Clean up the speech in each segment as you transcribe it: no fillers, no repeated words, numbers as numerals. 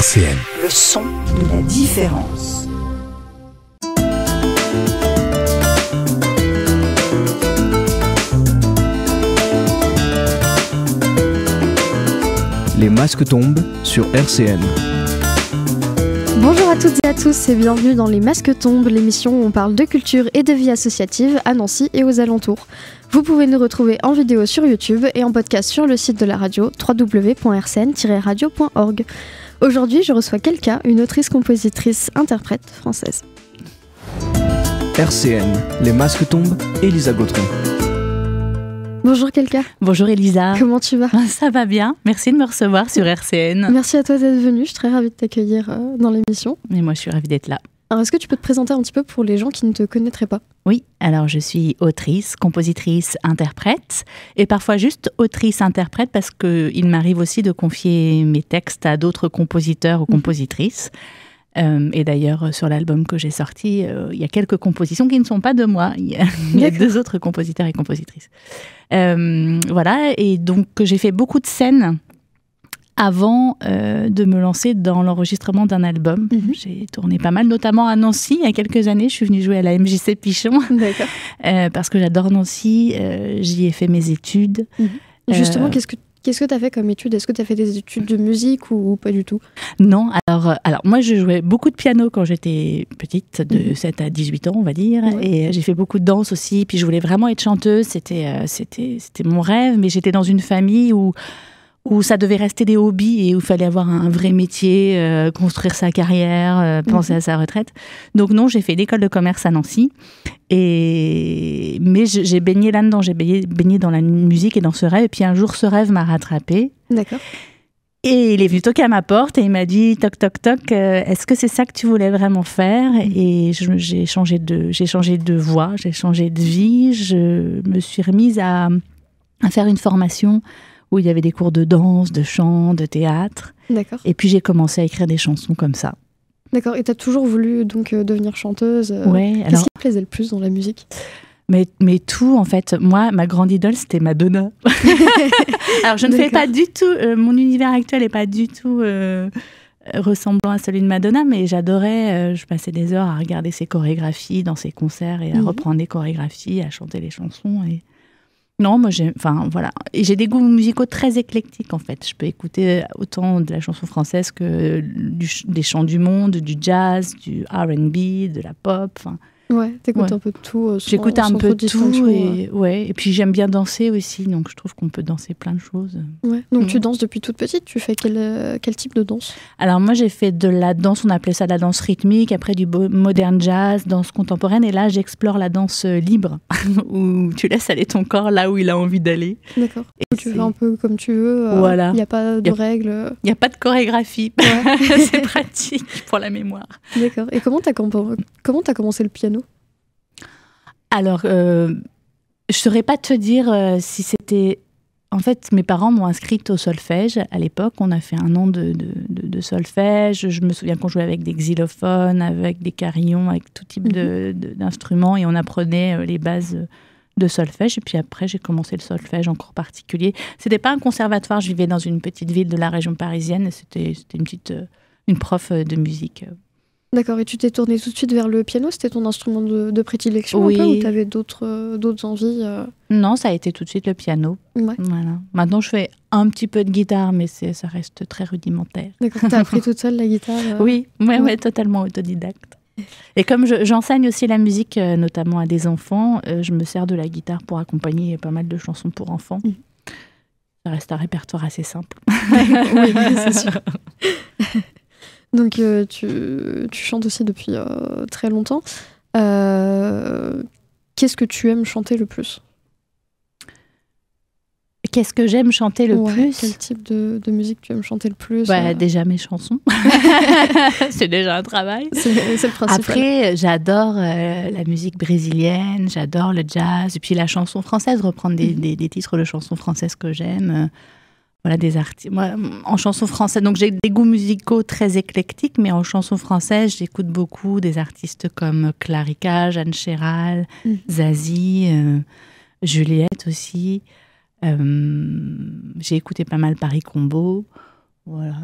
RCN. Le son de la différence. Les masques tombent sur RCN. Bonjour à toutes et à tous et bienvenue dans Les Masques tombent, l'émission où on parle de culture et de vie associative à Nancy et aux alentours. Vous pouvez nous retrouver en vidéo sur YouTube et en podcast sur le site de la radio www.rcn-radio.org. Aujourd'hui, je reçois Kelka, une autrice, compositrice, interprète française. RCN, Les masques tombent, Elisa Gautron. Bonjour Kelka. Bonjour Elisa. Comment tu vas ? Ça va bien, merci de me recevoir sur RCN. Merci à toi d'être venue, je suis très ravie de t'accueillir dans l'émission. Et moi je suis ravie d'être là. Alors est-ce que tu peux te présenter un petit peu pour les gens qui ne te connaîtraient pas ? Oui, alors je suis autrice, compositrice, interprète et parfois juste autrice-interprète parce qu'il m'arrive aussi de confier mes textes à d'autres compositeurs ou compositrices. Et d'ailleurs, sur l'album que j'ai sorti, il y a quelques compositions qui ne sont pas de moi. Il y a deux autres compositeurs et compositrices. Voilà, et donc j'ai fait beaucoup de scènes avant de me lancer dans l'enregistrement d'un album. J'ai tourné pas mal, notamment à Nancy. Il y a quelques années, je suis venue jouer à la MJC Pichon. D'accord. Parce que j'adore Nancy, j'y ai fait mes études. Justement, qu'est-ce que tu as fait comme études ? Est-ce que tu as fait des études de musique ou pas du tout ? Non, alors moi je jouais beaucoup de piano quand j'étais petite, de 7 à 18 ans on va dire, et j'ai fait beaucoup de danse aussi, puis je voulais vraiment être chanteuse, c'était mon rêve, mais j'étais dans une famille où ça devait rester des hobbies et où il fallait avoir un vrai métier, construire sa carrière, penser à sa retraite. Donc non, j'ai fait l'école de commerce à Nancy. Mais j'ai baigné là-dedans, j'ai baigné dans la musique et dans ce rêve. Et puis un jour, ce rêve m'a rattrapée. D'accord. Et il est venu toquer à ma porte et il m'a dit « Toc, toc, toc, est-ce que c'est ça que tu voulais vraiment faire ?» Et j'ai changé de voie, j'ai changé de vie. Je me suis remise à faire une formation où il y avait des cours de danse, de chant, de théâtre. D'accord. Et puis j'ai commencé à écrire des chansons comme ça. D'accord. Et tu as toujours voulu donc devenir chanteuse. Ouais. Qu'est-ce qui te plaisait le plus dans la musique ? Mais tout, en fait. Moi, ma grande idole, c'était Madonna. Alors, je ne fais pas du tout... mon univers actuel n'est pas du tout ressemblant à celui de Madonna, mais j'adorais... je passais des heures à regarder ses chorégraphies dans ses concerts et à reprendre des chorégraphies, à chanter les chansons. Et... Non, moi, voilà. Et j'ai des goûts musicaux très éclectiques, en fait. Je peux écouter autant de la chanson française que des chants du monde, du jazz, du R&B, de la pop. Enfin, ouais, t'écoutes un peu de tout. J'écoute un peu de tout. Et puis, j'aime bien danser aussi. Donc, je trouve qu'on peut danser plein de choses. Ouais. Donc, tu danses depuis toute petite. Tu fais quel type de danse ? Alors, moi, j'ai fait de la danse. On appelait ça de la danse rythmique. Après, du modern jazz, danse contemporaine. Et là, j'explore la danse libre, où tu laisses aller ton corps là où il a envie d'aller. D'accord. Et tu fais un peu comme tu veux. Voilà. Il n'y a pas de règles. Il n'y a pas de chorégraphie. Ouais. C'est pratique pour la mémoire. D'accord. Et comment t'as commencé le piano ? Alors, je ne saurais pas te dire si c'était... En fait, mes parents m'ont inscrite au solfège. À l'époque, on a fait 1 an de solfège. Je me souviens qu'on jouait avec des xylophones, avec des carillons, avec tout type d'instruments. Et on apprenait les bases de solfège. Et puis après, j'ai commencé le solfège en cours particulier. Ce n'était pas un conservatoire. Je vivais dans une petite ville de la région parisienne. C'était une prof de musique. D'accord, et tu t'es tournée tout de suite vers le piano ? C'était ton instrument de prédilection un peu, ou tu avais d'autres envies Non, ça a été tout de suite le piano. Ouais. Voilà. Maintenant, je fais un petit peu de guitare, mais ça reste très rudimentaire. D'accord, tu as appris toute seule la guitare Oui, totalement autodidacte. Et comme j'enseigne aussi la musique, notamment à des enfants, je me sers de la guitare pour accompagner pas mal de chansons pour enfants. Ça reste un répertoire assez simple. Oui, c'est sûr. Donc, tu chantes aussi depuis très longtemps. Qu'est-ce que tu aimes chanter le plus ? Qu'est-ce que j'aime chanter le plus ? Quel type de musique tu aimes chanter le plus ? Déjà mes chansons. C'est déjà un travail. C'est le principal. Après, j'adore la musique brésilienne, j'adore le jazz, et puis la chanson française, reprendre des titres de chansons françaises que j'aime. Voilà, des artistes. Moi, en chanson française, donc j'ai des goûts musicaux très éclectiques, mais en chanson française, j'écoute beaucoup des artistes comme Clarica, Jeanne Chéral, Zazie, Juliette aussi. J'ai écouté pas mal Paris Combo. Voilà,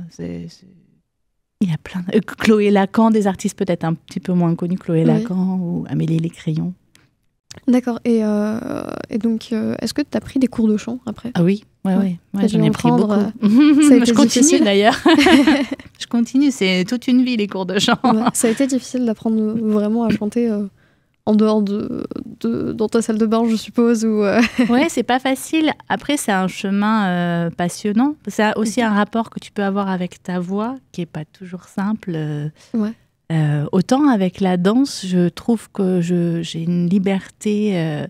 Il y a plein de... Chloé Lacan, des artistes peut-être un petit peu moins connus, Chloé Lacan ou Amélie Lécrion. D'accord. Et donc, est-ce que tu as pris des cours de chant après ? Ah oui, ouais, j'en ai pris beaucoup. Ça a été je continue difficile d'ailleurs. Je continue, c'est toute une vie les cours de chant. Ouais, ça a été difficile d'apprendre vraiment à chanter en dehors dans ta salle de bain, je suppose. Ouais, c'est pas facile. Après, c'est un chemin passionnant. C'est aussi un rapport que tu peux avoir avec ta voix qui est pas toujours simple. Ouais. Autant avec la danse, je trouve que j'ai une liberté,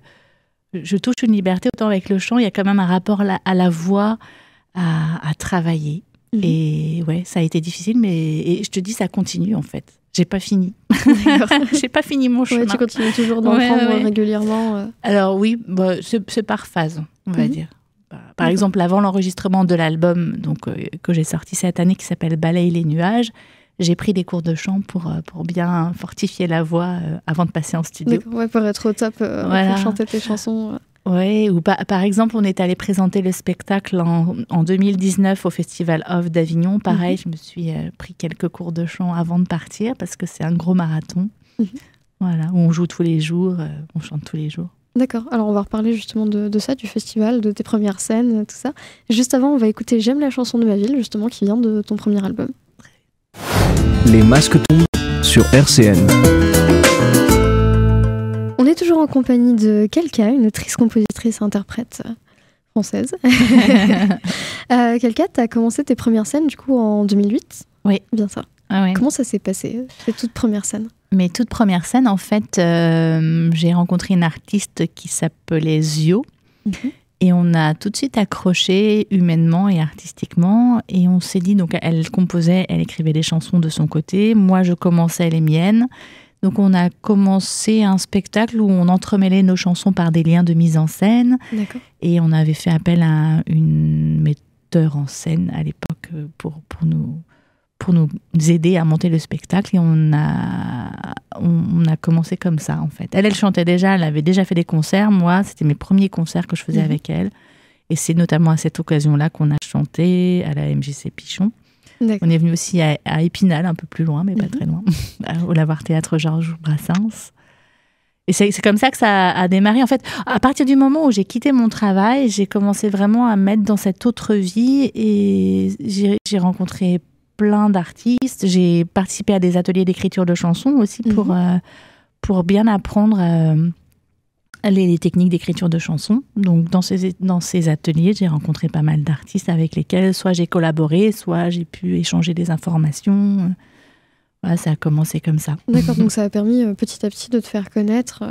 je touche une liberté, autant avec le chant, il y a quand même un rapport à la voix à travailler. Et ouais, ça a été difficile, mais je te dis, ça continue en fait. J'ai pas fini. J'ai pas fini mon chemin. Ouais, tu continues toujours d'en prendre régulièrement. Alors oui, c'est par phase, on va dire. Par exemple, avant l'enregistrement de l'album que j'ai sorti cette année, qui s'appelle Balaye les nuages, j'ai pris des cours de chant pour bien fortifier la voix avant de passer en studio. Ouais, pour être au top, pour chanter tes chansons. Oui, ou par exemple, on est allé présenter le spectacle en 2019 au Festival Off d'Avignon. Pareil, je me suis pris quelques cours de chant avant de partir parce que c'est un gros marathon. Voilà, où on joue tous les jours, on chante tous les jours. D'accord, alors on va reparler justement de ça, du festival, de tes premières scènes, tout ça. Juste avant, on va écouter J'aime la chanson de ma ville, justement, qui vient de ton premier album. Les masques tombent sur RCN. On est toujours en compagnie de Kelka, une autrice, compositrice, interprète française. Kelka, tu as commencé tes premières scènes du coup en 2008 ? Oui. Bien ça. Ah oui. Comment ça s'est passé, tes toutes premières scènes ? Mes toutes premières scènes, en fait, j'ai rencontré une artiste qui s'appelait Zio. Et on a tout de suite accroché humainement et artistiquement. Et on s'est dit, donc elle composait, elle écrivait des chansons de son côté. Moi, je commençais les miennes. Donc on a commencé un spectacle où on entremêlait nos chansons par des liens de mise en scène. D'accord. Et on avait fait appel à une metteur en scène à l'époque pour nous aider à monter le spectacle. Et on a commencé comme ça, en fait. Elle chantait déjà, elle avait déjà fait des concerts. Moi, c'était mes premiers concerts que je faisais avec elle. Et c'est notamment à cette occasion-là qu'on a chanté à la MJC Pichon. D'accord. On est venu aussi à Épinal, un peu plus loin, mais pas très loin, au Lavoir Théâtre Georges Brassens. Et c'est comme ça que ça a démarré. En fait, à partir du moment où j'ai quitté mon travail, j'ai commencé vraiment à me mettre dans cette autre vie et j'ai rencontré plein d'artistes. J'ai participé à des ateliers d'écriture de chansons aussi pour bien apprendre les techniques d'écriture de chansons. Donc, dans ces ateliers, j'ai rencontré pas mal d'artistes avec lesquels soit j'ai collaboré, soit j'ai pu échanger des informations. Voilà, ça a commencé comme ça. D'accord, donc ça a permis petit à petit de te faire connaître.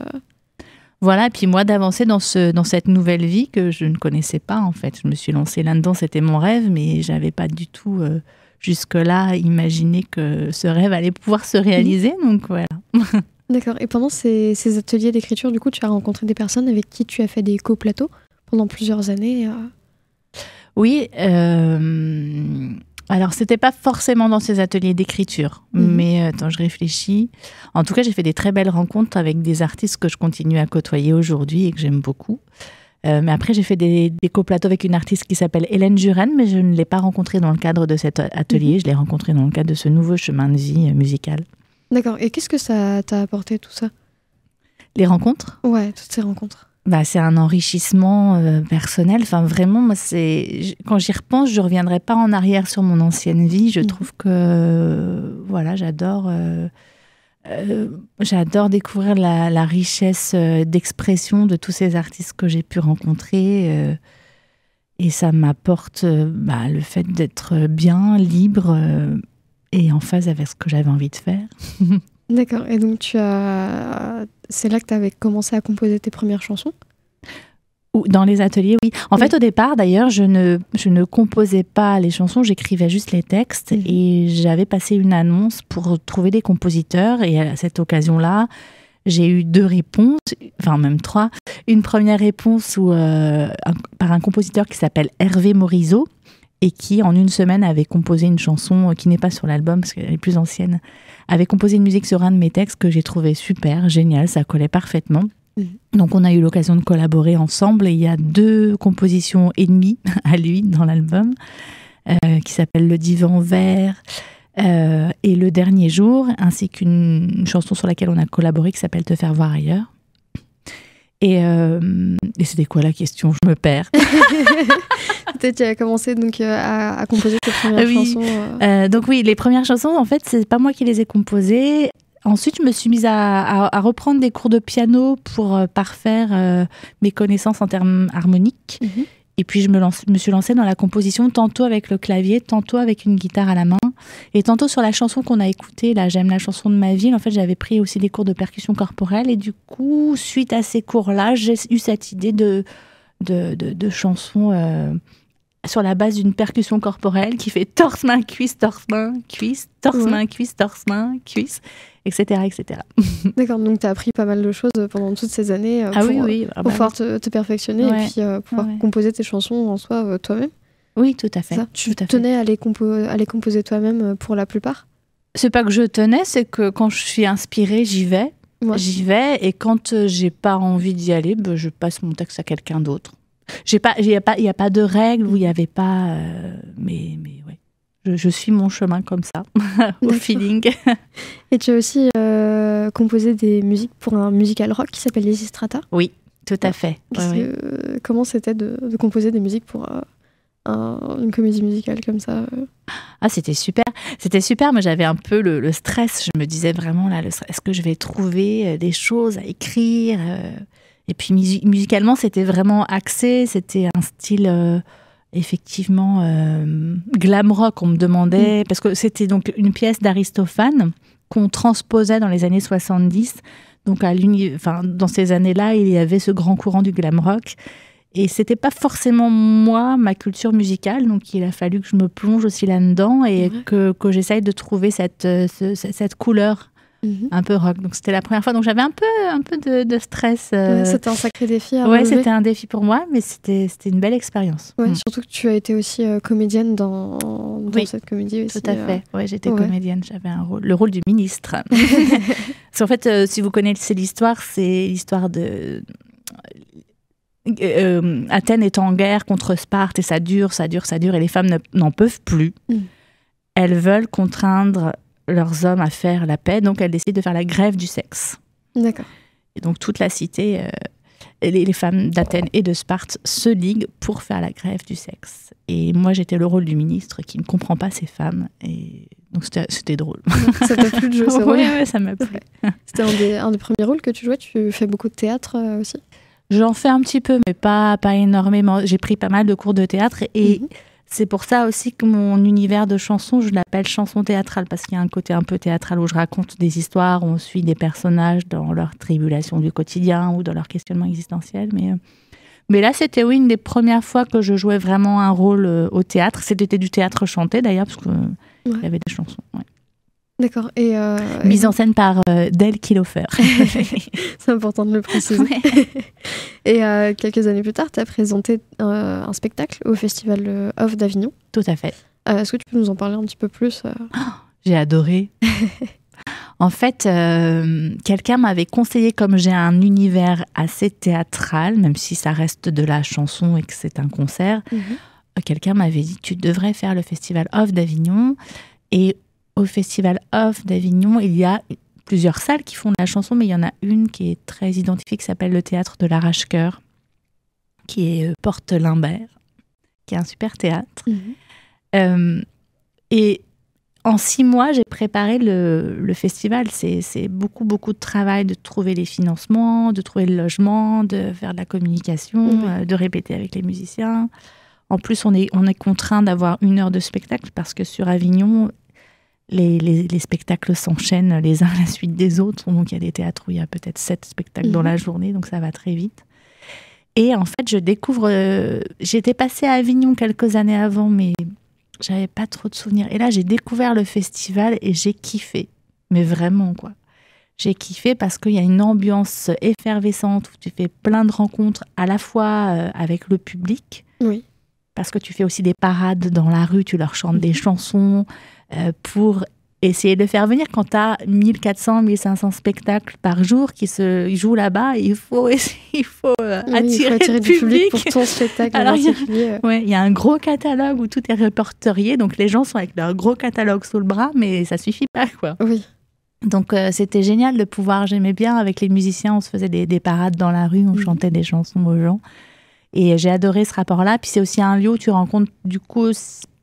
Voilà, et puis moi d'avancer dans cette nouvelle vie que je ne connaissais pas en fait. Je me suis lancée là-dedans, c'était mon rêve, mais j'avais pas du tout jusque-là imaginé que ce rêve allait pouvoir se réaliser. Donc voilà. D'accord. Et pendant ces ateliers d'écriture, du coup, tu as rencontré des personnes avec qui tu as fait des coplateaux pendant plusieurs années Oui. Alors, c'était pas forcément dans ces ateliers d'écriture, mais attends, je réfléchis. En tout cas, j'ai fait des très belles rencontres avec des artistes que je continue à côtoyer aujourd'hui et que j'aime beaucoup. Mais après, j'ai fait des coplateaux avec une artiste qui s'appelle Hélène Juren, mais je ne l'ai pas rencontrée dans le cadre de cet atelier. Je l'ai rencontrée dans le cadre de ce nouveau chemin de vie musical. D'accord. Et qu'est-ce que ça t'a apporté, tout ça ? Les rencontres ? Ouais, toutes ces rencontres. C'est un enrichissement personnel. Enfin, vraiment, moi, quand j'y repense, je ne reviendrai pas en arrière sur mon ancienne vie. Je trouve que voilà, j'adore découvrir la richesse d'expression de tous ces artistes que j'ai pu rencontrer. Et ça m'apporte le fait d'être bien, libre et en phase avec ce que j'avais envie de faire. D'accord. Et donc, c'est là que tu avais commencé à composer tes premières chansons ? Dans les ateliers, oui. En fait, au départ, d'ailleurs, je ne composais pas les chansons, j'écrivais juste les textes. Et j'avais passé une annonce pour trouver des compositeurs. Et à cette occasion-là, j'ai eu 2 réponses, enfin même 3. Une première réponse par un compositeur qui s'appelle Hervé Morisot et qui, en une semaine, avait composé une chanson qui n'est pas sur l'album, parce qu'elle est plus ancienne, avait composé une musique sur un de mes textes que j'ai trouvé super, génial, ça collait parfaitement. Donc on a eu l'occasion de collaborer ensemble et il y a 2 compositions et demie à lui dans l'album qui s'appelle Le Divan Vert, et Le Dernier Jour, ainsi qu'une chanson sur laquelle on a collaboré qui s'appelle Te faire voir ailleurs. Et c'était quoi la question? Je me perds. Peut-être tu as commencé donc, à composer tes premières chansons. Donc oui, les premières chansons, en fait, c'est pas moi qui les ai composées. Ensuite, je me suis mise à reprendre des cours de piano pour parfaire mes connaissances en termes harmoniques. Mm-hmm. Et puis, je me suis lancée dans la composition, tantôt avec le clavier, tantôt avec une guitare à la main. Et tantôt sur la chanson qu'on a écoutée, là, J'aime la chanson de ma ville. En fait, j'avais pris aussi des cours de percussion corporelle. Et du coup, suite à ces cours-là, j'ai eu cette idée de chansons sur la base d'une percussion corporelle qui fait torse-main, cuisse, torse-main, cuisse, torse-main, cuisse, torse-main, cuisse, etc. etc. D'accord, donc tu as appris pas mal de choses pendant toutes ces années pour pouvoir te perfectionner et puis pouvoir composer tes chansons en soi toi-même. Oui, tout à fait. Tu tenais à les composer toi-même pour la plupart? C'est pas que je tenais, c'est que quand je suis inspirée, j'y vais. Ouais. J'y vais et quand j'ai pas envie d'y aller, je passe mon texte à quelqu'un d'autre. Il n'y a pas de règles où il n'y avait pas... mais ouais, je suis mon chemin comme ça, au feeling. Et tu as aussi composé des musiques pour un musical rock qui s'appelle Lysistrata. Oui, tout à fait. Comment c'était de composer des musiques pour une comédie musicale comme ça Ah, c'était super. C'était super, mais j'avais un peu le stress. Je me disais vraiment, là, est-ce que je vais trouver des choses à écrire Et puis musicalement, c'était vraiment axé. C'était un style effectivement glam rock. On me demandait, parce que c'était donc une pièce d'Aristophane qu'on transposait dans les années 70. Donc dans ces années-là, il y avait ce grand courant du glam rock. Et c'était pas forcément ma culture musicale, donc il a fallu que je me plonge aussi là-dedans et que j'essaye de trouver cette couleur un peu rock. Donc c'était la première fois, donc j'avais un peu de stress. C'était un sacré défi à relever. C'était un défi pour moi, mais c'était une belle expérience. Surtout que tu as été aussi comédienne dans cette comédie aussi. Tout à fait. J'étais comédienne, j'avais le rôle du ministre. Parce qu'en fait, si vous connaissez l'histoire, c'est l'histoire de... Athènes est en guerre contre Sparte et ça dure et les femmes n'en peuvent plus. Elles veulent contraindre leurs hommes à faire la paix, donc elles décident de faire la grève du sexe. D'accord. Et donc toute la cité, les femmes d'Athènes et de Sparte se liguent pour faire la grève du sexe. Et moi j'étais le rôle du ministre qui ne comprend pas ces femmes et donc c'était drôle. Ça t'a plu de jouer ce rôle? Oui, ça m'a plu. C'était un des premiers rôles que tu jouais? Tu fais beaucoup de théâtre aussi? J'en fais un petit peu, mais pas énormément. J'ai pris pas mal de cours de théâtre et c'est pour ça aussi que mon univers de chansons, je l'appelle chanson théâtrale, parce qu'il y a un côté un peu théâtral où je raconte des histoires, où on suit des personnages dans leurs tribulations du quotidien ou dans leur questionnement existentiel. Mais là, c'était une des premières fois que je jouais vraiment un rôle au théâtre. C'était du théâtre chanté d'ailleurs, parce qu'il y avait des chansons. Ouais. D'accord. Mise en scène par Del Kilofer. C'est important de le préciser. Et quelques années plus tard, tu as présenté un spectacle au Festival Off d'Avignon. Tout à fait. Est-ce que tu peux nous en parler un petit peu plus J'ai adoré. En fait, quelqu'un m'avait conseillé, comme j'ai un univers assez théâtral, même si ça reste de la chanson et que c'est un concert, quelqu'un m'avait dit, tu devrais faire le Festival Off d'Avignon. Et au Festival Off d'Avignon, il y a plusieurs salles qui font de la chanson, mais il y en a une qui est très identifiée, qui s'appelle le Théâtre de l'Arrache-Cœur, qui est Porte Limbert, qui est un super théâtre. Et en 6 mois, j'ai préparé le festival. C'est beaucoup, beaucoup de travail de trouver les financements, de trouver le logement, de faire de la communication, de répéter avec les musiciens. En plus, on est contraint d'avoir 1 heure de spectacle parce que sur Avignon, les spectacles s'enchaînent les uns à la suite des autres. Donc, il y a des théâtres où il y a peut-être 7 spectacles dans la journée, donc ça va très vite. Et en fait, je découvre... j'étais passée à Avignon quelques années avant, mais j'avais pas trop de souvenirs. Et là, j'ai découvert le festival et j'ai kiffé. Mais vraiment, quoi. J'ai kiffé parce qu'il y a une ambiance effervescente où tu fais plein de rencontres, à la fois avec le public, parce que tu fais aussi des parades dans la rue, tu leur chantes des chansons... pour essayer de faire venir quand tu as 1400, 1500 spectacles par jour qui se jouent là-bas, il faut attirer du public pour ton spectacle. Alors, il y a un gros catalogue où tout est répertorié, donc les gens sont avec leur gros catalogue sous le bras, mais ça suffit pas, quoi. Oui. Donc c'était génial de pouvoir, j'aimais bien, avec les musiciens, on se faisait des parades dans la rue, on chantait des chansons aux gens. Et j'ai adoré ce rapport-là. Puis c'est aussi un lieu où tu rencontres du coup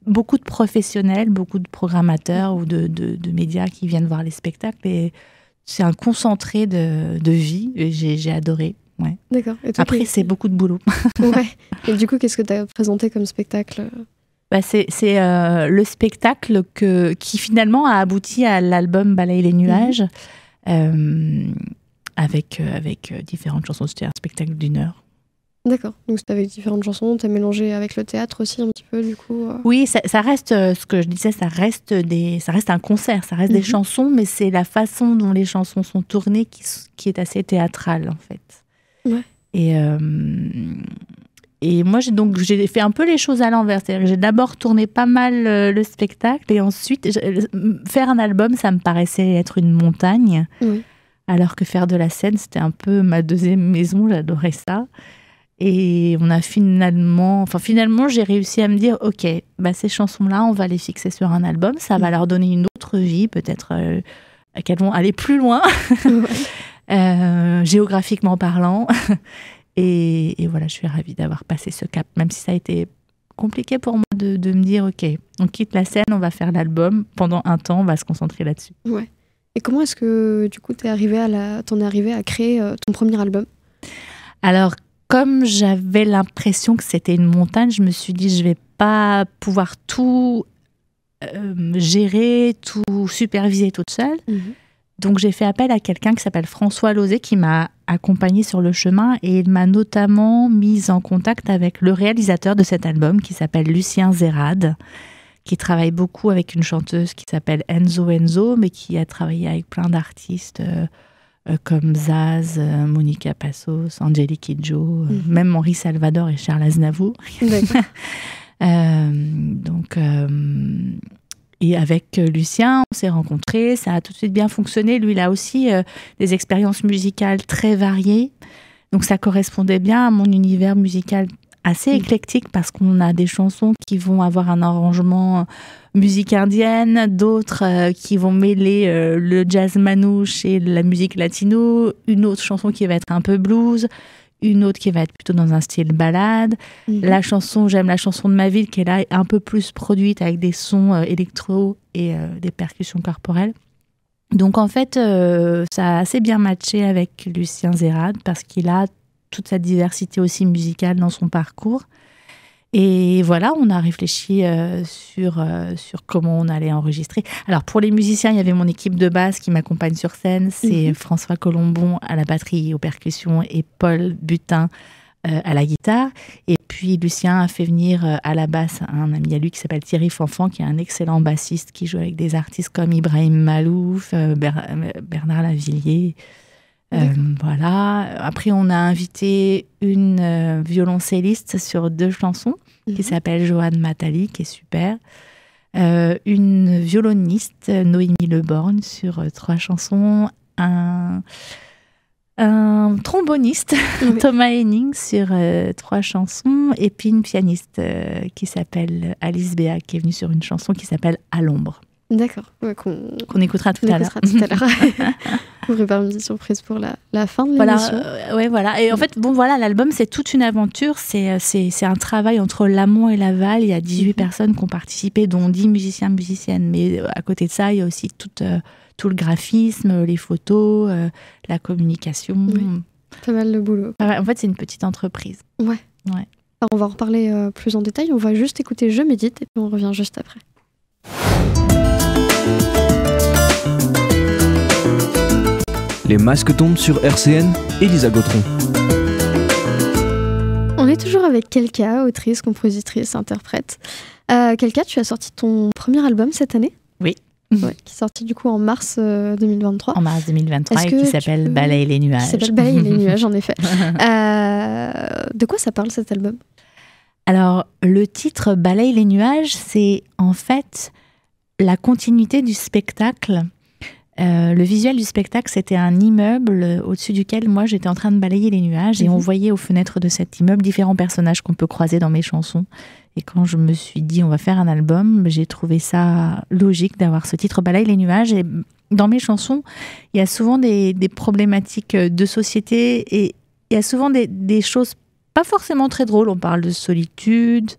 beaucoup de professionnels, beaucoup de programmateurs ou de médias qui viennent voir les spectacles. Et c'est un concentré de vie. Et j'ai adoré. Ouais. D'accord. Et toi, après, c'est beaucoup de boulot. Ouais. Et du coup, qu'est-ce que tu as présenté comme spectacle ? C'est le spectacle qui finalement a abouti à l'album Balaye les nuages, avec différentes chansons. C'était un spectacle d'1 heure. D'accord, donc c'était avec différentes chansons, t'as mélangé avec le théâtre aussi un petit peu du coup Oui, ça reste, ce que je disais, ça reste un concert, ça reste des chansons, mais c'est la façon dont les chansons sont tournées qui est assez théâtrale en fait. Ouais. Et moi j'ai fait un peu les choses à l'envers, c'est-à-dire que j'ai d'abord tourné pas mal le spectacle et ensuite faire un album, ça me paraissait être une montagne, alors que faire de la scène, c'était un peu ma deuxième maison, j'adorais ça. Et on a finalement, j'ai réussi à me dire, ok, ces chansons-là, on va les fixer sur un album, ça va leur donner une autre vie, peut-être qu'elles vont aller plus loin, géographiquement parlant. Et voilà, je suis ravie d'avoir passé ce cap, même si ça a été compliqué pour moi de me dire, ok, on quitte la scène, on va faire l'album, pendant un temps, on va se concentrer là-dessus. Ouais. Et comment est-ce que, du coup, t'en es arrivé à créer ton premier album ? Alors, comme j'avais l'impression que c'était une montagne, je me suis dit je vais pas pouvoir tout gérer, tout superviser toute seule. Donc j'ai fait appel à quelqu'un qui s'appelle François Lozé qui m'a accompagnée sur le chemin et il m'a notamment mise en contact avec le réalisateur de cet album qui s'appelle Lucien Zerad, qui travaille beaucoup avec une chanteuse qui s'appelle Enzo, mais qui a travaillé avec plein d'artistes comme Zaz, Monica Passos, Angélique Kidjo, même Henri Salvador et Charles Aznavour. Et avec Lucien, on s'est rencontrés, ça a tout de suite bien fonctionné. Lui, il a aussi des expériences musicales très variées. Donc ça correspondait bien à mon univers musical assez éclectique parce qu'on a des chansons qui vont avoir un arrangement musique indienne, d'autres qui vont mêler le jazz manouche et la musique latino, une autre chanson qui va être un peu blues, une autre qui va être plutôt dans un style ballade. La chanson, j'aime la chanson de ma ville qui est là un peu plus produite avec des sons électro et des percussions corporelles. Donc en fait, ça a assez bien matché avec Lucien Zerad parce qu'il a toute sa diversité aussi musicale dans son parcours. Et voilà, on a réfléchi sur comment on allait enregistrer. Alors, pour les musiciens, il y avait mon équipe de basse qui m'accompagne sur scène. C'est François Colombon à la batterie et aux percussions et Paul Butin à la guitare. Et puis, Lucien a fait venir à la basse un ami à lui qui s'appelle Thierry Fanfan, qui est un excellent bassiste qui joue avec des artistes comme Ibrahim Malouf, Bernard Lavillier. Voilà. Après, on a invité une violoncelliste sur 2 chansons qui s'appelle Joanne Matali, qui est super. Une violoniste, Noémie Leborgne, sur 3 chansons. Un tromboniste, Thomas Henning, sur 3 chansons. Et puis une pianiste qui s'appelle Alice Béa, qui est venue sur une chanson qui s'appelle À l'ombre. D'accord. Ouais, qu'on écoutera tout à l'heure. On prépare une petite surprise pour la fin de l'émission. Voilà. Et en fait, l'album, c'est toute une aventure. C'est un travail entre l'amont et l'aval. Il y a 18 personnes qui ont participé, dont 10 musiciens, musiciennes. Mais à côté de ça, il y a aussi tout le graphisme, les photos, la communication. Pas mal de boulot. En fait, c'est une petite entreprise. Ouais. Alors, on va en reparler plus en détail. On va juste écouter Je médite et puis on revient juste après. Les masques tombent sur RCN, Elisa Gautron. On est toujours avec Kelka, autrice, compositrice, interprète. Kelka, tu as sorti ton premier album cette année ? Oui. Qui est sorti du coup en mars 2023. En mars 2023 et qui s'appelle Balaye les nuages. Qui s'appelle Balaye les nuages, en effet. De quoi ça parle cet album ? Alors, le titre Balaye les nuages, c'est en fait la continuité du spectacle. Le visuel du spectacle, c'était un immeuble au-dessus duquel moi j'étais en train de balayer les nuages et on voyait aux fenêtres de cet immeuble différents personnages qu'on peut croiser dans mes chansons. Et quand je me suis dit on va faire un album, j'ai trouvé ça logique d'avoir ce titre Balaye les nuages. Et dans mes chansons, il y a souvent des problématiques de société et il y a souvent des choses pas forcément très drôles. On parle de solitude,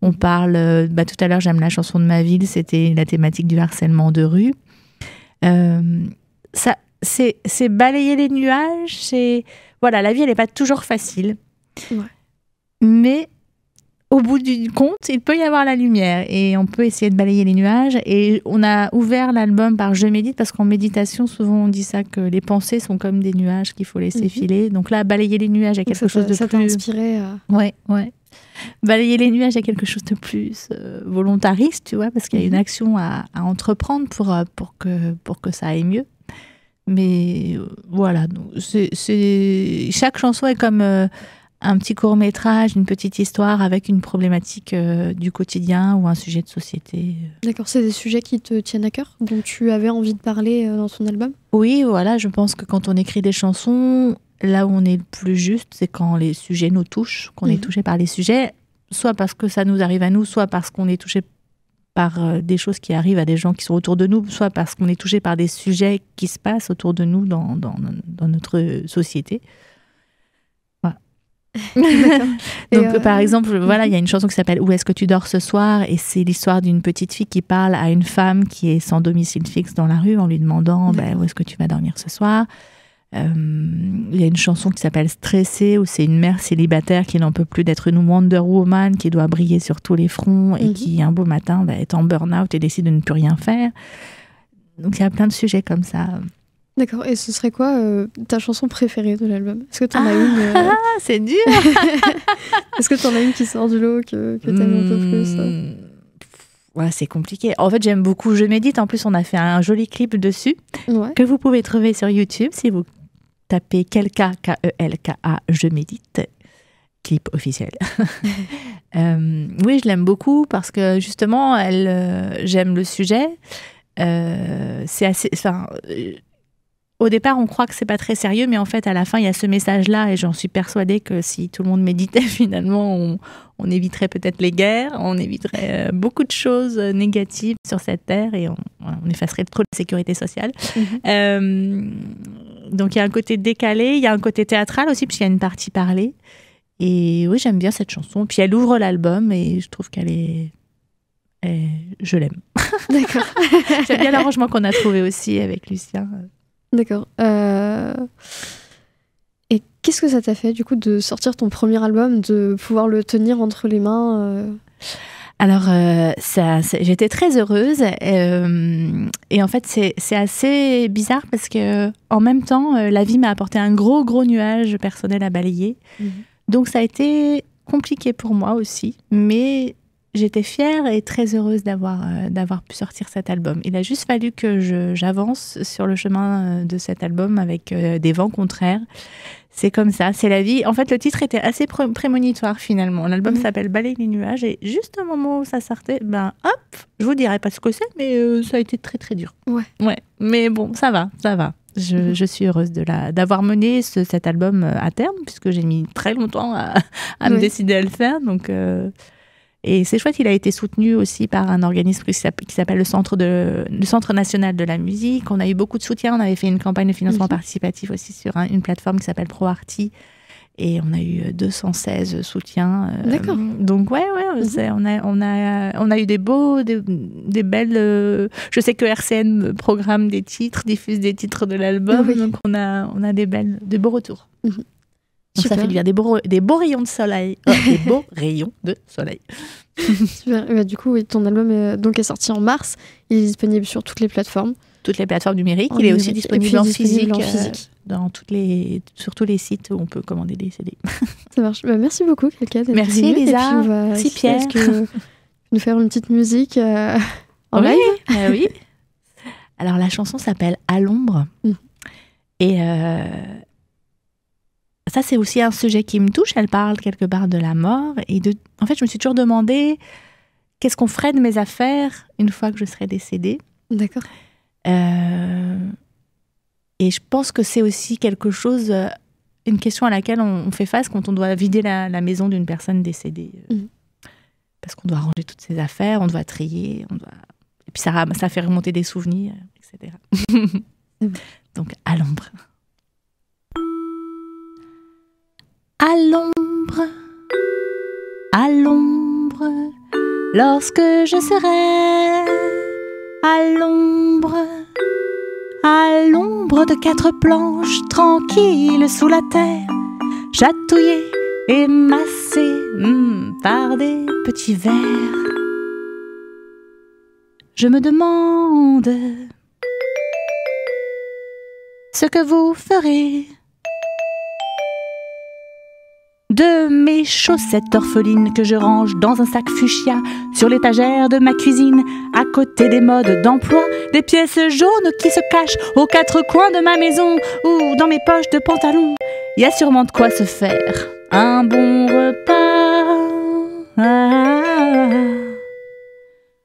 on parle... tout à l'heure, j'aime la chanson de ma ville, c'était la thématique du harcèlement de rue. C'est balayer les nuages, voilà, la vie elle n'est pas toujours facile, mais au bout du compte il peut y avoir la lumière et on peut essayer de balayer les nuages. Et on a ouvert l'album par Je médite parce qu'en méditation souvent on dit ça, que les pensées sont comme des nuages qu'il faut laisser filer. Donc là, balayer les nuages, il y a quelque chose de plus... Ça t'a inspiré Ouais. Balayer les nuages, il y a quelque chose de plus volontariste, tu vois, parce qu'il y a une action à entreprendre pour que ça aille mieux. Mais voilà, chaque chanson est comme un petit court-métrage, une petite histoire avec une problématique du quotidien ou un sujet de société. D'accord, c'est des sujets qui te tiennent à cœur, dont tu avais envie de parler dans ton album ? Oui, voilà, je pense que quand on écrit des chansons, là où on est le plus juste, c'est quand les sujets nous touchent, qu'on est touché par les sujets, soit parce que ça nous arrive à nous, soit parce qu'on est touché par des choses qui arrivent à des gens qui sont autour de nous, soit parce qu'on est touché par des sujets qui se passent autour de nous dans notre société. Voilà. Donc, par exemple, voilà, il y a une chanson qui s'appelle « Où est-ce que tu dors ce soir ?» et c'est l'histoire d'une petite fille qui parle à une femme qui est sans domicile fixe dans la rue en lui demandant « Où est-ce que tu vas dormir ce soir ?» Il y a une chanson qui s'appelle Stressée, où c'est une mère célibataire qui n'en peut plus d'être une Wonder Woman, qui doit briller sur tous les fronts et qui un beau matin est en burn-out et décide de ne plus rien faire. Donc il y a plein de sujets comme ça. D'accord, et ce serait quoi ta chanson préférée de l'album ? Est-ce que t'en as une c'est dur. Est-ce que t'en as une qui sort du lot, que t'aimes un peu plus Ouais, c'est compliqué. En fait, j'aime beaucoup Je médite. En plus, on a fait un joli clip dessus que vous pouvez trouver sur YouTube si vous tapez Kelka, K-E-L-K-A, Je médite, clip officiel. Oui, je l'aime beaucoup parce que justement, j'aime le sujet. C'est assez... Au départ, on croit que c'est pas très sérieux, mais en fait, à la fin, il y a ce message-là, et j'en suis persuadée que si tout le monde méditait, finalement, on éviterait peut-être les guerres, on éviterait beaucoup de choses négatives sur cette terre, et on effacerait trop de sécurité sociale. Donc, il y a un côté décalé, il y a un côté théâtral aussi, puisqu'il y a une partie parlée. Et oui, j'aime bien cette chanson. Puis elle ouvre l'album, et je trouve qu'elle est... je l'aime. D'accord. J'aime bien l'arrangement qu'on a trouvé aussi avec Lucien. D'accord. Et qu'est-ce que ça t'a fait, du coup, de sortir ton premier album, de pouvoir le tenir entre les mains Alors, j'étais très heureuse. Et en fait, c'est assez bizarre parce que en même temps, la vie m'a apporté un gros nuage personnel à balayer. Donc, ça a été compliqué pour moi aussi. Mais... j'étais fière et très heureuse d'avoir pu sortir cet album. Il a juste fallu que j'avance sur le chemin de cet album avec des vents contraires. C'est comme ça, c'est la vie. En fait, le titre était assez prémonitoire finalement. L'album s'appelle Balaye les nuages et juste au moment où ça sortait, je vous dirai pas ce que c'est, mais ça a été très très dur. Ouais. Mais bon, ça va. Je suis heureuse d'avoir mené cet album à terme, puisque j'ai mis très longtemps à me décider à le faire. Donc... Et c'est chouette, il a été soutenu aussi par un organisme qui s'appelle le Centre National de la Musique. On a eu beaucoup de soutien, on avait fait une campagne de financement participatif aussi sur une plateforme qui s'appelle ProArty. Et on a eu 216 soutiens. D'accord. Donc on a eu des belles... je sais que RCN programme des titres, diffuse des titres de l'album. Donc on a des beaux retours. Donc ça fait du bien, des beaux rayons de soleil. Des beaux rayons de soleil. Super. Du coup, ton album est sorti en mars. Il est disponible sur toutes les plateformes. Toutes les plateformes numériques. Il est aussi disponible en physique. Sur tous les sites où on peut commander des CD. Ça marche. Merci beaucoup, Kelka. Merci, Elisa. Merci, Pierre. Est-ce que nous faire une petite musique en live ? Oui. Alors, la chanson s'appelle « À l'ombre ». Et... ça, c'est aussi un sujet qui me touche. Elle parle quelque part de la mort. En fait, je me suis toujours demandé qu'est-ce qu'on ferait de mes affaires une fois que je serais décédée. D'accord. Et je pense que c'est aussi quelque chose, une question à laquelle on fait face quand on doit vider la maison d'une personne décédée. Parce qu'on doit ranger toutes ses affaires, on doit trier, et puis ça fait remonter des souvenirs, etc. Donc, à l'ombre. À l'ombre, à l'ombre, lorsque je serai à l'ombre de 4 planches, tranquilles sous la terre, chatouillées et massées par des petits vers. Je me demande ce que vous ferez de mes chaussettes orphelines que je range dans un sac fuchsia sur l'étagère de ma cuisine, à côté des modes d'emploi, des pièces jaunes qui se cachent aux 4 coins de ma maison ou dans mes poches de pantalon. Il y a sûrement de quoi se faire un bon repas.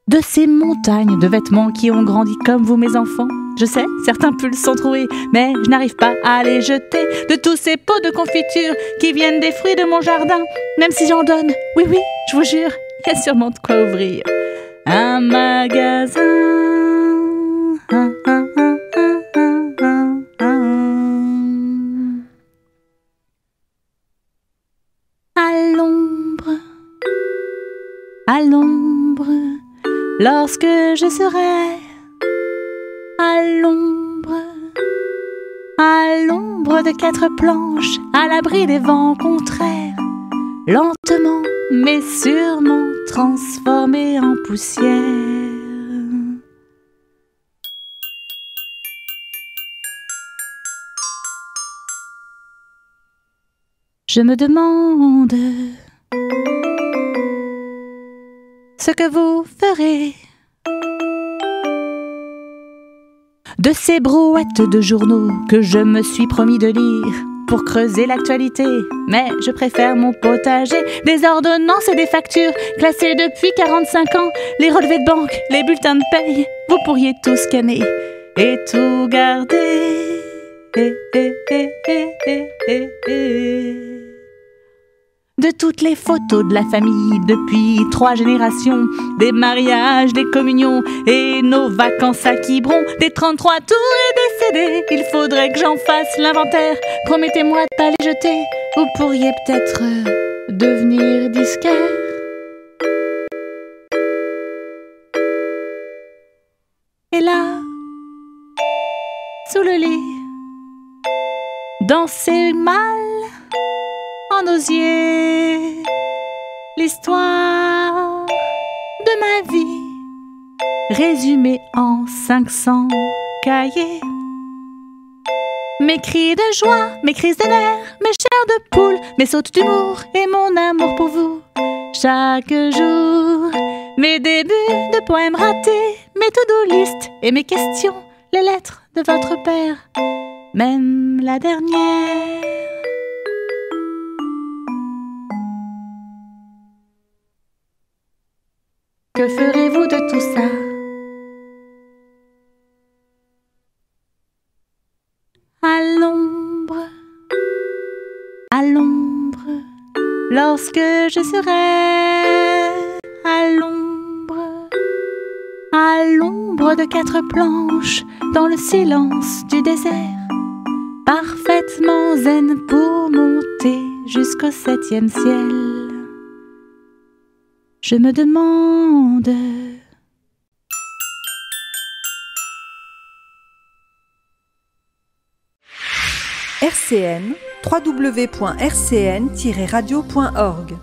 De ces montagnes de vêtements qui ont grandi comme vous, mes enfants. Je sais, certains pulls sont troués, mais je n'arrive pas à les jeter. De tous ces pots de confiture qui viennent des fruits de mon jardin, même si j'en donne, oui, je vous jure, il y a sûrement de quoi ouvrir un magasin. À l'ombre, lorsque je serai à l'ombre de 4 planches, à l'abri des vents contraires, lentement mais sûrement transformée en poussière. Je me demande ce que vous ferez de ces brouettes de journaux que je me suis promis de lire pour creuser l'actualité. Mais je préfère mon potager, des ordonnances et des factures classées depuis 45 ans, les relevés de banque, les bulletins de paye. Vous pourriez tout scanner et tout garder. De toutes les photos de la famille depuis 3 générations, des mariages, des communions et nos vacances à Quiberon, des 33 tours et des CD, il faudrait que j'en fasse l'inventaire. Promettez-moi de pas les jeter, vous pourriez peut-être devenir disquaire. Et là, sous le lit, danser mal en osier, l'histoire de ma vie résumée en 500 cahiers. Mes cris de joie, mes crises de nerfs, mes chairs de poule, mes sautes d'humour et mon amour pour vous. Chaque jour, mes débuts de poèmes ratés, mes to-do list et mes questions, les lettres de votre père, même la dernière. Que ferez-vous de tout ça? À l'ombre, lorsque je serai à l'ombre de 4 planches, dans le silence du désert, parfaitement zen pour monter jusqu'au 7e ciel. Je me demande RCN, www.rcn-radio.org